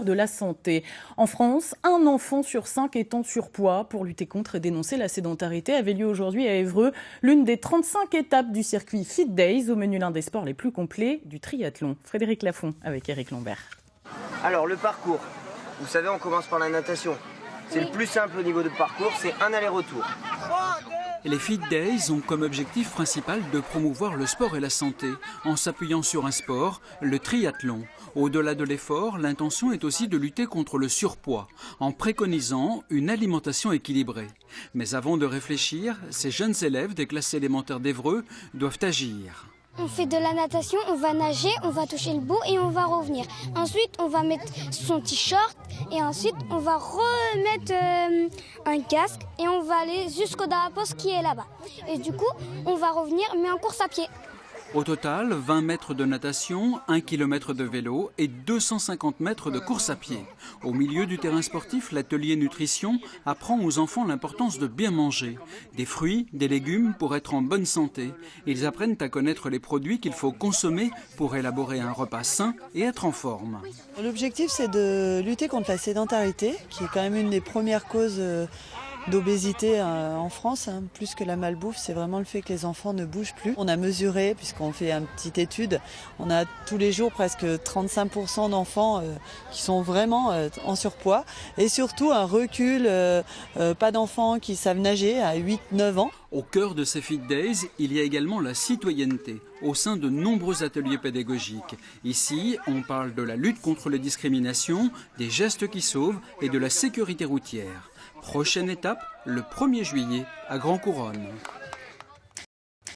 De la santé. En France, un enfant sur 5 est en surpoids. Pour lutter contre et dénoncer la sédentarité avait lieu aujourd'hui à Évreux l'une des 35 étapes du circuit Fit Days, au menu l'un des sports les plus complets du triathlon. Frédéric Lafont avec Eric Lambert. Alors le parcours, vous savez, on commence par la natation. C'est le plus simple au niveau de parcours, c'est un aller-retour. Les Fit Days ont comme objectif principal de promouvoir le sport et la santé en s'appuyant sur un sport, le triathlon. Au-delà de l'effort, l'intention est aussi de lutter contre le surpoids en préconisant une alimentation équilibrée. Mais avant de réfléchir, ces jeunes élèves des classes élémentaires d'Évreux doivent agir. On fait de la natation, on va nager, on va toucher le bout et on va revenir. Ensuite, on va mettre son t-shirt et ensuite, on va remettre un casque et on va aller jusqu'au Darapos qui est là-bas. Et du coup, on va revenir, mais en course à pied. Au total, 20 mètres de natation, 1 km de vélo et 250 mètres de course à pied. Au milieu du terrain sportif, l'atelier nutrition apprend aux enfants l'importance de bien manger. Des fruits, des légumes pour être en bonne santé. Ils apprennent à connaître les produits qu'il faut consommer pour élaborer un repas sain et être en forme. L'objectif, c'est de lutter contre la sédentarité, qui est quand même une des premières causes d'obésité en France, plus que la malbouffe, c'est vraiment le fait que les enfants ne bougent plus. On a mesuré, puisqu'on fait une petite étude, on a tous les jours presque 35% d'enfants qui sont vraiment en surpoids et surtout un recul, pas d'enfants qui savent nager à 8-9 ans. Au cœur de ces Fit Days, il y a également la citoyenneté au sein de nombreux ateliers pédagogiques. Ici, on parle de la lutte contre les discriminations, des gestes qui sauvent et de la sécurité routière. Prochaine étape, le 1er juillet à Grand Couronne.